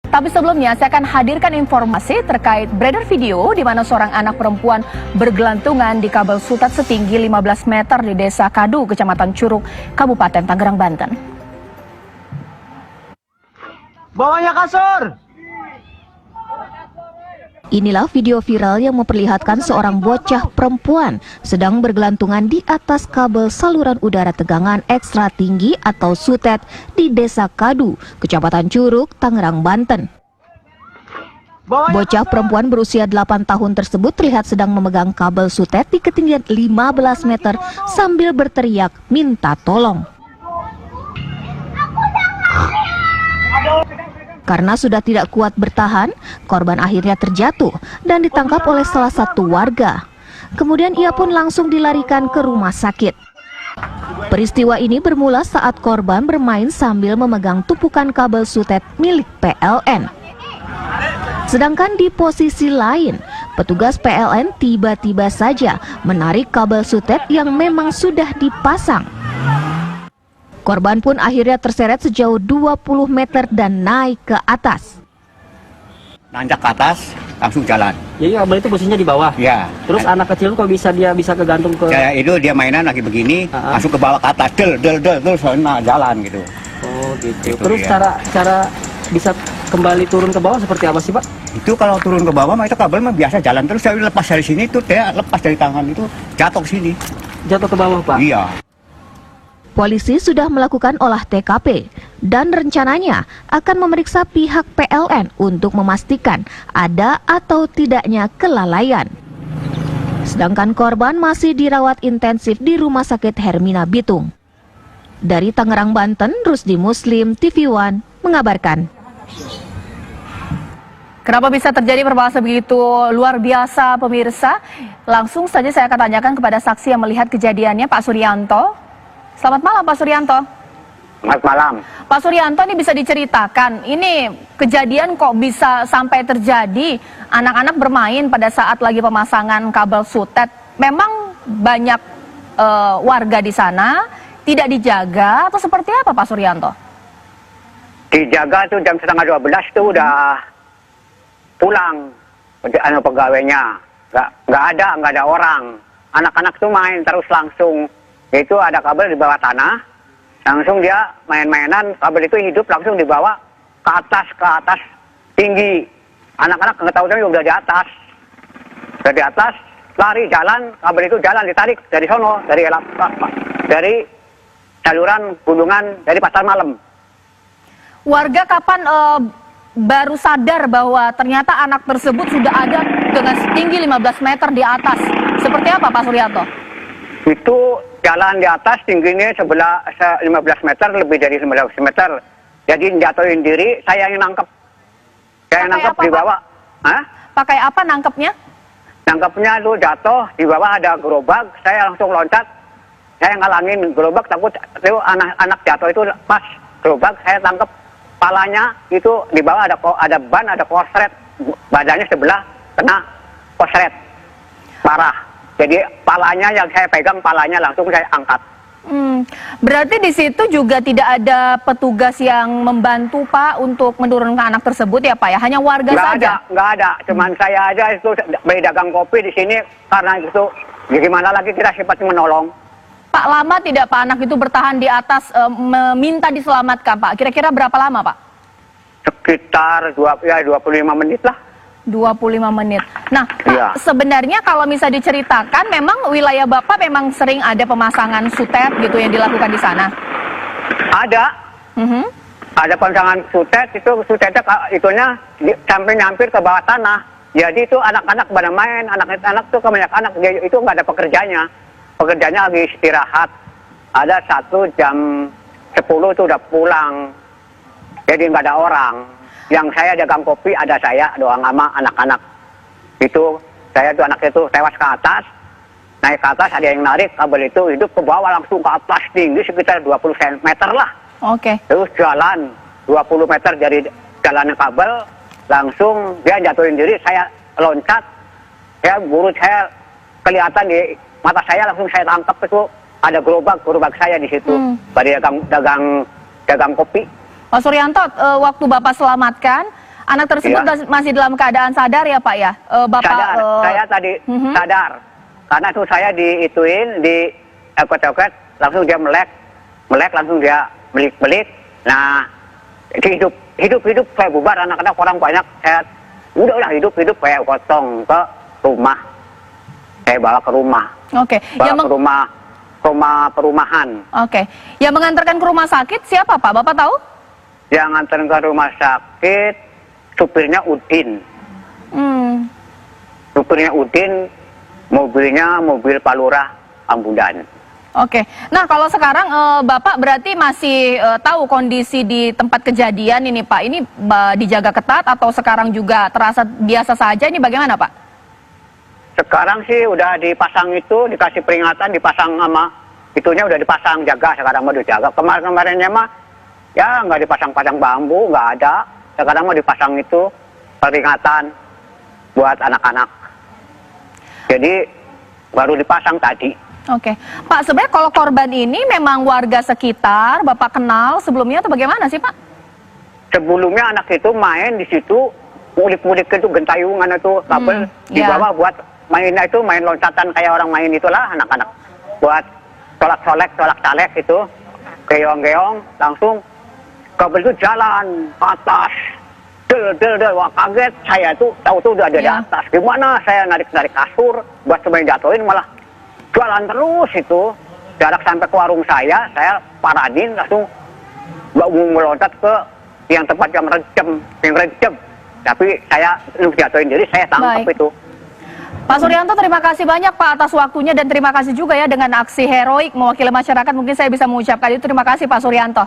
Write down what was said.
Tapi sebelumnya saya akan hadirkan informasi terkait beredar video di mana seorang anak perempuan bergelantungan di kabel sutet setinggi 15 meter di Desa Kadu, Kecamatan Curug, Kabupaten Tangerang, Banten. Bawahnya kasur. Inilah video viral yang memperlihatkan seorang bocah perempuan sedang bergelantungan di atas kabel saluran udara tegangan ekstra tinggi atau sutet di Desa Kadu, Kecamatan Curug, Tangerang, Banten. Bocah perempuan berusia 8 tahun tersebut terlihat sedang memegang kabel sutet di ketinggian 15 meter sambil berteriak minta tolong. Karena sudah tidak kuat bertahan, korban akhirnya terjatuh dan ditangkap oleh salah satu warga. Kemudian ia pun langsung dilarikan ke rumah sakit. Peristiwa ini bermula saat korban bermain sambil memegang tumpukan kabel sutet milik PLN. Sedangkan di posisi lain, petugas PLN tiba-tiba saja menarik kabel sutet yang memang sudah dipasang. Korban pun akhirnya terseret sejauh 20 meter dan naik ke atas. Nanjak ke atas, langsung jalan. Jadi kabel itu posisinya di bawah. Ya. Terus anak kecil kok bisa kegantung ke? Kayak itu dia mainan lagi begini, langsung ke bawah ke atas, del, sana jalan gitu. Oh gitu. Itu Terus dia. cara bisa kembali turun ke bawah seperti apa sih Pak? Itu kalau turun ke bawah, itu kabel mah biasa jalan terus. Saya lepas dari sini tuh, dia lepas dari tangan itu jatuh ke sini. Jatuh ke bawah Pak? Iya. Polisi sudah melakukan olah TKP dan rencananya akan memeriksa pihak PLN untuk memastikan ada atau tidaknya kelalaian. Sedangkan korban masih dirawat intensif di Rumah Sakit Hermina Bitung. Dari Tangerang, Banten, Rusdi Muslim, TV One mengabarkan. Kenapa bisa terjadi perbahasan begitu luar biasa, pemirsa? Langsung saja saya akan tanyakan kepada saksi yang melihat kejadiannya, Pak Suryanto. Selamat malam, Pak Suryanto. Selamat malam. Pak Suryanto, ini bisa diceritakan, ini kejadian kok bisa sampai terjadi anak-anak bermain pada saat lagi pemasangan kabel sutet. Memang banyak warga di sana tidak dijaga atau seperti apa, Pak Suryanto? Dijaga tuh jam setengah 12 tuh udah pulang pegawainya. Nggak ada orang. Anak-anak tuh main terus langsung. Itu ada kabel di bawah tanah, langsung dia main-mainan, kabel itu hidup langsung dibawa ke atas tinggi. Anak-anak nggak tahu udah di atas. Dari atas lari jalan, kabel itu jalan ditarik dari sono, dari saluran gunungan dari pasar malam. Warga kapan baru sadar bahwa ternyata anak tersebut sudah ada dengan setinggi 15 meter di atas? Seperti apa, Pak Suryanto? Itu jalan di atas tingginya 15 meter, lebih dari 15 meter. Jadi jatuhin diri, saya yang nangkep. Saya yang nangkep di bawah. Hah? Pakai apa nangkepnya? Nangkepnya itu jatuh, di bawah ada gerobak, saya langsung loncat. Saya ngalangin gerobak, takut itu anak jatuh itu pas gerobak, saya tangkep palanya, itu di bawah ada ban, ada korslet. Badannya sebelah kena korslet. Parah. Jadi palanya yang saya pegang, palanya langsung saya angkat. Berarti di situ juga tidak ada petugas yang membantu Pak untuk menurunkan anak tersebut ya Pak ya? Hanya warga saja? Nggak ada. Cuman saya aja itu dagang kopi di sini karena itu gimana lagi kita sempat menolong. Pak, lama tidak Pak anak itu bertahan di atas meminta diselamatkan Pak? Kira-kira berapa lama Pak? Sekitar 25 menit lah. 25 menit. Nah, Pak, iya. Sebenarnya kalau bisa diceritakan, memang wilayah Bapak memang sering ada pemasangan sutet gitu yang dilakukan di sana? Ada. Ada pemasangan sutet, itu sutetnya itunya sampai nyampir ke bawah tanah. Jadi itu anak-anak pada main, anak-anak tuh kebanyakan anak itu nggak ada pekerjanya. Pekerjanya lagi istirahat. Ada 1 jam 10 itu udah pulang. Jadi nggak ada orang. Yang saya dagang kopi ada saya doang sama anak-anak. Itu saya tuh anak itu tewas ke atas, naik ke atas ada yang narik kabel itu hidup ke bawah langsung ke atas tinggi sekitar 20 meter lah. Oke. Terus jalan 20 meter dari jalan kabel langsung dia jatuhin diri, saya loncat, saya kelihatan di mata saya langsung saya tangkap itu ada gerobak saya di situ, pada dagang kopi. Pak Suryanto, waktu Bapak selamatkan, Anak tersebut Iya. masih dalam keadaan sadar ya Pak ya? Bapak Sadar, saya tadi sadar. Karena itu saya diituin, di eket-eket, langsung dia melek langsung dia belik. Nah, hidup saya bubar, anak-anak orang banyak, saya udah hidup saya potong ke rumah. Saya bawa ke rumah. Oke. Bawa ke rumah perumahan. Oke. Yang mengantarkan ke rumah sakit siapa Pak? Bapak tahu? Yang nganter ke rumah sakit, supirnya Udin. Supirnya Udin, mobilnya mobil Palura ambulan. Oke. Nah, kalau sekarang Bapak berarti masih tahu kondisi di tempat kejadian ini, Pak. Ini dijaga ketat atau sekarang juga terasa biasa saja? Ini bagaimana, Pak? Sekarang sih udah dipasang itu, dikasih peringatan, dipasang sama itunya udah dipasang jaga, sekarang mah dijaga. Kemarinnya mah ya nggak dipasang-pasang bambu, nggak ada. Sekarang mah dipasang itu peringatan buat anak-anak. Jadi baru dipasang tadi. Oke, Pak, sebenarnya kalau korban ini memang warga sekitar, Bapak kenal sebelumnya atau bagaimana sih, Pak? Sebelumnya anak itu main di situ, mulik-mulik itu gentayungan itu kabel dibawa buat mainnya itu main loncatan kayak orang main itulah anak-anak. Buat colak-colek itu, geong-geong, langsung kabel itu jalan ke atas. Wah, kaget saya tuh, tahu tuh udah ada di atas. Gimana saya narik kasur buat coba jatuhin, malah jualan terus itu. Jarak sampai ke warung saya paradin langsung meloncat ke yang tempat yang rejem. Tapi saya jatuhin diri, saya tangkap itu. Pak Suryanto, terima kasih banyak Pak atas waktunya dan terima kasih juga ya dengan aksi heroik mewakili masyarakat. Mungkin saya bisa mengucapkan itu. Terima kasih Pak Suryanto.